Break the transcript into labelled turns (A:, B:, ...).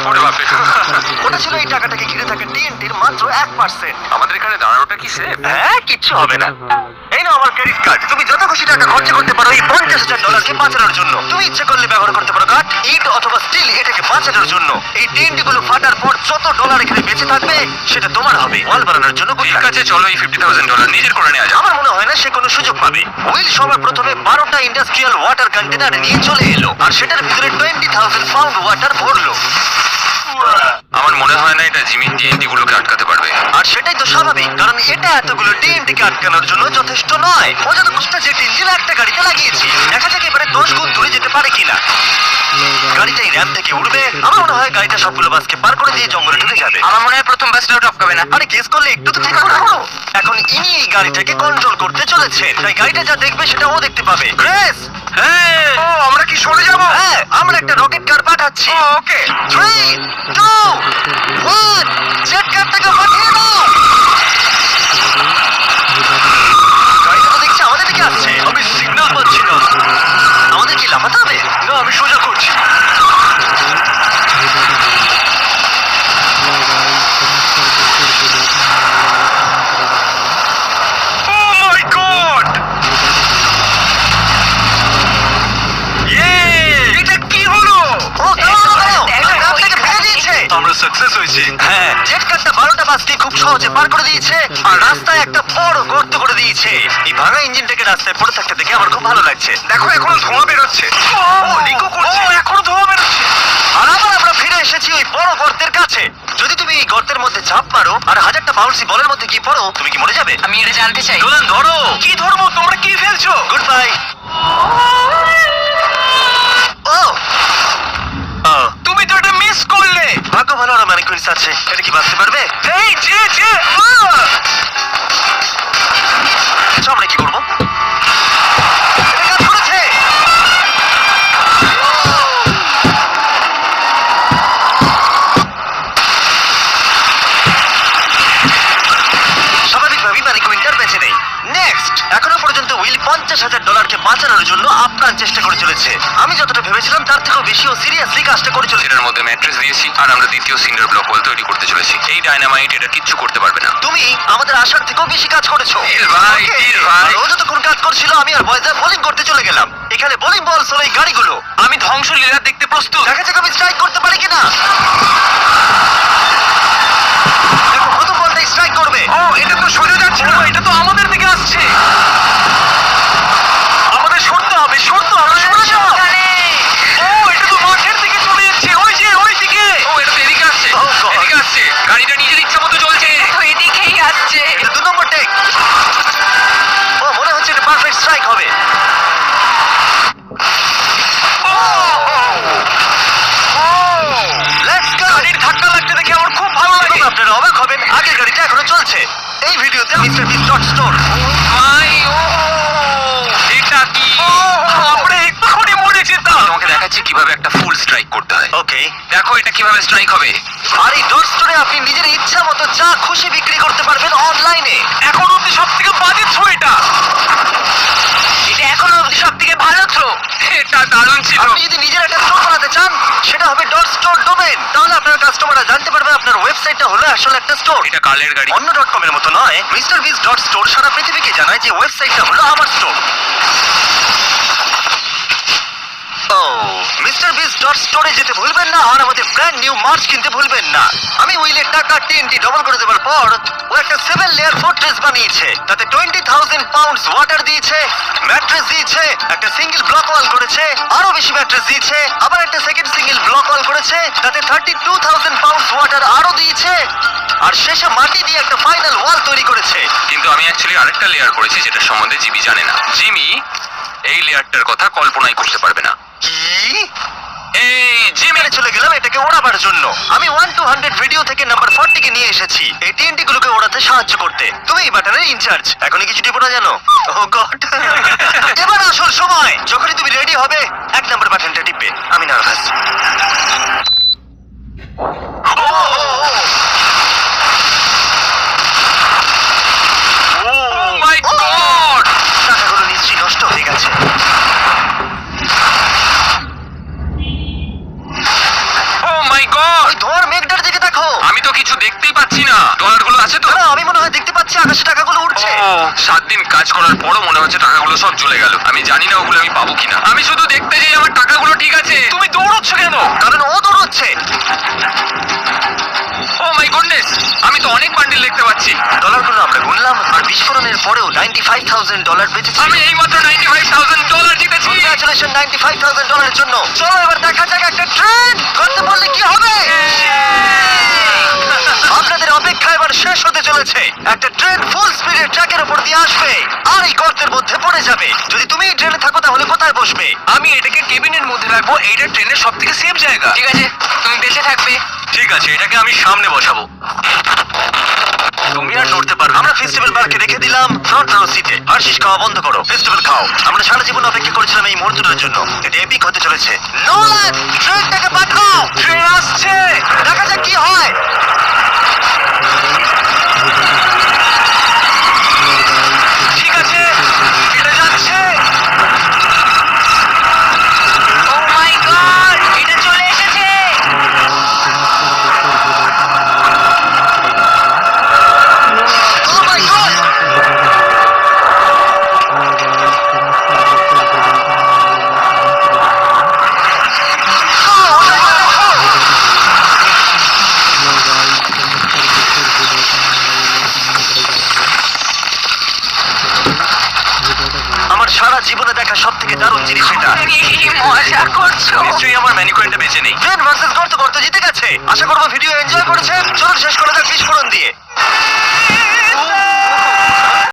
A: ওরে বাপরে।
B: ওটা ছিল এই টাকাটাকে ঘিরে থাকা টিএনটির মাত্র 1%।
A: আমাদের এখানে দাঁড়ানোটা কি সেফ?
B: হ্যাঁ, কিচ্ছু হবে না। এই নাও আমার ক্রেডিট কার্ড। তুমি যত খুশি টাকা খরচ করতে পারো এই $50,000 বাঁচানোর জন্য। তুমি ইচ্ছে করলে ব্যবহার করতে পারো কাঠ, ইট অথবা স্টিল এটাকে বাঁচানোর জন্য। এই টিএনটি গুলো ফাটার পর যত ডলার এখানে বেঁচে থাকবে সেটা তোমার হবে। ওয়াল বানানোর জন্য good
A: ঠিক
B: luck।
A: আছে, চলো এই $50,000 নিজের করে নেওয়া যাক।
B: আমার মনে হয় না সে কোনো সুযোগ পাবে। উইল সবার প্রথমে 12টা ইন্ডাস্ট্রিয়াল ওয়াটার কন্টেনার নিয়ে চলে এলো আর সেটার ভিতরে 20,000 পাউন্ড ওয়াটার ভরলো।
A: আমার মনে হয় না এটা জিমি টিএনটি গুলোকে আটকাতে পারবে।
B: আর সেটাই তো স্বাভাবিক, কারণ এটা এতগুলো টিএনটিকে আটকানোর জন্য যথেষ্ট নয়। মজার কথা, যে ইঞ্জিন একটা গাড়িতে লাগিয়েছি, দেখা যাক এবারে 10 গুণ দূরে যেতে পারে কিনা। গাড়িটা এই র্যাম্প থেকে উঠবে। আমার মনে হয় গাড়িটা সবগুলো বাসকে পার করে দিয়ে জঙ্গলে ঢুকে যাবে।
A: আমার মনে হয় প্রথম বাসটাও টপকাবে না।
B: আরে গেস করলে একটু তো ঠিক করে করো। এখন ইনি এই গাড়িটাকে কন্ট্রোল করতে চলেছেন, তাই গাড়িটা যা দেখবে সেটা ও দেখতে পাবে। গ্রেস,
A: হ্যাঁ, ও আমরা কি সরে যাব?
B: হ্যাঁ, আমরা একটা রকেট কার পাঠাচ্ছি।
A: ওকে।
B: 3, 2, 1, জেট কারটাকে পাঠিয়ে দাও। গাড়িটা তো দেখছি আমাদের দিকে আসছে। আমি সিগন্যাল পাচ্ছি না। আমাদের কি লাফাতে হবে? না, আমি সোজা করছি।
A: Oh my God! এটা কি হলো?
B: ও, দাঁড়াও, দাঁড়াও। র্যাম্প থেকে ফেলে দিয়েছে।
A: আমরা সাকসেস হয়েছি।
B: হ্যাঁ, জেট কারটা 12টা বাসকে খুব সহজে পার করে দিয়েছে আর রাস্তায় একটা বড় গর্ত করে দিয়েছে। এই ভাঙা ইঞ্জিনটাকে রাস্তায় পড়ে থাকতে দেখে আমার খুব ভালো লাগছে।
A: দেখো এখনো ধোঁয়া বেরোচ্ছে। ও লিকো করছে।
B: ও, এখনো ধোঁয়া বেরোচ্ছে। আর আবার আমরা ফিরে এসেছি ওই বড় গর্তের কাছে। যদি তুমি এই গর্তের মধ্যে ঝাঁপ মারো আর 1000টা বাউন্সি বলের মধ্যে গিয়ে পড়ো, তুমি কি মরে যাবে?
C: আমি এটা জানতে চাই।
B: নোলান, ধরো।
A: কি ধরবো? তোমরা কি ফেলছো?
B: Good bye. ও,
A: তুমি তো এটা মিস করলে।
B: ভাগ্য ভালো আর ম্যানিকুইন্স আছে। এটা কি বাঁচতে পারবে?
A: এই যে
B: আচ্ছা, আমরা কি করবো? এটা কাজ করেছে। স্বাভাবিকভাবেই ম্যানিকুইনটার বেঁচে নেই। নেক্সট, এখনো পর্যন্ত উইল $50,000 বাঁচানোর জন্য আপ্রাণ চেষ্টা করে চলেছে। আমি যতটা ভেবেছিলাম তার থেকেও বেশি ও সিরিয়াসলি কাজটা করে চলেছে।
A: এটার মধ্যে ম্যাট্রেস দিয়েছি আর আমরা দ্বিতীয় সিন্ডার ব্লক ওয়াল তৈরি করতে চলেছি। এই ডায়নামাইট এটা কিচ্ছু করতে পারবে না।
B: তুমি আমাদের আশার থেকেও বেশি কাজ করেছো।
A: টিল ভাই,
B: Okay.
A: টিল ভাই।
B: আর ও যতক্ষণ কাজ করছিল আমি আর বয়েজে বোলিং করতে চলে গেলাম। এখানে বোলিং বল হলো এই গাড়িগুলো।
A: আমি ধ্বংসলীলা দেখতে প্রস্তুত।
B: দেখা যাক আমি স্ট্রাইক করতে পারি কিনা। দেখো, প্রথম বলটাই স্ট্রাইক করবে।
A: ও এটা তো সোজা যাচ্ছে না, এটা তো আমাদের দিকে আসছে। আমাদের সরতে হবে, সরতে হবে, সরে যাও। ও এটা তো মাঠের দিকে চলে যাচ্ছে, ওই যে ওই দিকে। ও এটা তো এদিকে আসছে,
B: Oh, God.
A: এদিকে আসছে। গাড়িটা নিজের ইচ্ছা মতো চলছে।
C: তো এদিকেই আসছে।
B: এটা 2 নম্বর টেক। ও, মনে হচ্ছে এটা পারফেক্ট স্ট্রাইক হবে। Let's go.
A: গাড়ির ধাক্কা লাগতে দেখে আমার খুব ভালো লাগে।
B: এবং আপনারা অবাক হবেন, আগের গাড়িটা এখনো চলছে। এই ভিডিওতে মিস্টার বিস ডট স্টোর।
A: ভাই, এটা কি? আমরা এক্ষুনি মরে যেতাম। তোমাকে দেখাচ্ছি কিভাবে একটা ফুল স্ট্রাইক করতে হয়।
B: ওকে,
A: দেখো এটা কিভাবে স্ট্রাইক হবে।
B: আর এই ডট স্টোরে আপনি নিজের ইচ্ছা মতো যা খুশি বিক্রি করতে পারবেন অনলাইনে।
A: এখন অব্দি সব থেকে বাজে থ্রো এটা।
C: এটা এখনো অবধি সবথেকে ভালো থ্রো।
A: এটা দারুণ ছিল।
B: আপনি যদি নিজের একটা স্টোর বানাতে চান, সেটা হবে ডট স্টোর ডোমেন। তাহলে আপনার কাস্টমাররা জানতে পারবে আপনার ওয়েবসাইটটা হলো আসলে একটা স্টোর।
A: এটা কালের গাড়ি।
B: অন্য ডট কম এর মতো নয়। মিস্টার বিস ডট স্টোর সারা পৃথিবীকে জানায় যে ওয়েবসাইটটা হলো আমার স্টোর। ও, মিস্টার বিস ডট স্টোরে যেতে ভুলবেন না আর আমাদের ব্র্যান্ড নিউ মার্চ কিনতে ভুলবেন না। আমি উইলের টাকা টিএনটি ডবল করে দেওয়ার পর ও একটা 7 লেয়ার ফোর্ট্রেস বানিয়েছে। তাতে 20,000 পাউন্ডস ওয়াটার দিয়েছে, ম্যাট্রেস দিয়েছে, একটা সিঙ্গেল ব্লক ওয়াল করেছে, আরো বেশি ম্যাট্রেস দিয়েছে, আবার একটা সেকেন্ড সিঙ্গেল ব্লক ওয়াল করেছে, তাতে 32,000 পাউন্ডস ওয়াটার আরো দিয়েছে, আর শেষে মাটি দিয়ে একটা ফাইনাল ওয়াল তৈরি করেছে।
A: কিন্তু আমি অ্যাকচুয়ালি আরেকটা লেয়ার করেছি যেটা সম্বন্ধে জিমি জানে না। জিমি এই লেয়ারটার কথা কল্পনাই করতে পারবে না।
B: কি?
A: এই জিমি
B: মেরে চলে গেলাম এটাকে ওড়াবার জন্য। আমি 1 to 100 ভিডিও থেকে নাম্বার 40 কে নিয়ে এসেছি এই টিএনটি গুলোকে ওড়াতে সাহায্য করতে। তুমি এই বাটনের ইনচার্জ। এখনই কিছু টিপো না জানো? ও গড। এবার আসল সময়। যখনই তুমি রেডি হবে 1 নাম্বার বাটনটা টিপবে। আমি নার্ভাস।
A: মাই গড!
B: টাকাগুলো নিশ্চয়ই নষ্ট হয়ে গেছে।
A: ও মাই গড!
B: ওই
A: কিছু দেখতেই পাচ্ছি না। ডলারগুলো আছে তো?
B: দাঁড়াও, আমি মনে হয় দেখতে পাচ্ছি আকাশে টাকাগুলো উঠছে।
A: 7 দিন কাজ করার পরও মনে হচ্ছে টাকাগুলো সব চলে গেল। আমি জানি না ওগুলো আমি পাবো কিনা। আমি শুধু দেখতে যাই আমার টাকাগুলো ঠিক আছে। তুমি দৌড়চ্ছ কেন?
B: কারণ ও দৌড়চ্ছে।
A: ও মাই গডনেস, আমি তো অনেক বান্ডিল দেখতে পাচ্ছি।
B: ডলারগুলো আমরা গুনলাম আর বিস্ফোরণের পরেও $95,000 বেঁচেছি।
A: আমি এইমাত্র $95,000 জিতেছি।
B: কংগ্রাচুলেশন $95,000 জন্য। চলো এবার দেখা যাক একটা ট্রেন করতে পারলে কি হবে। আপনাদের অপেক্ষা এবার শেষ হতে চলেছে। একটা ট্রেন ফুল স্পিডে ট্র্যাকের উপর দিয়ে আসবে আর এই গর্তের মধ্যে পড়ে যাবে। যদি তুমি এই ট্রেনে থাকো তাহলে কোথায় বসবে?
A: আমি এটাকে কেবিনের মধ্যে রাখবো। এইটা ট্রেনের সব থেকে সেফ জায়গা।
C: ঠিক আছে, তুমি বেঁচে থাকবে।
B: ঠিক আছে, এটাকে আমি সামনে বসাবো। তুমি আর নড়তে পারবে। আমরা ফেস্টিভ্যাল বারকে রেখে দিলাম ফ্রন্ট রো সিটে। হার্শিস খাওয়া বন্ধ করো, ফেস্টিভ্যাল খাও। আমরা সারা জীবন অপেক্ষা করেছিলাম এই মুহূর্তটার জন্য। এটা এপিক হতে চলেছে। নোলান, ট্রেনটাকে পাঠাও। ট্রেন আসছে, দেখা যাক কি হয়। ঠিক আছে, এটা যাচ্ছে।
C: ও মাই গড, এটা চলে এসেছে।
B: Oh my God! আমার সারা জীবনে দেখা সব থেকে দারুণ জিনিস এটা।
C: কি মজা করছো?
A: নিশ্চয়ই আমার ম্যানিকুইনটা বেঁচে নেই।
B: ট্রেন ভার্সেস গর্ত জিতে গেছে। আশা করবো ভিডিও এনজয় করেছেন। চলুন শেষ করে যাক বিস্ফোরণ দিয়ে।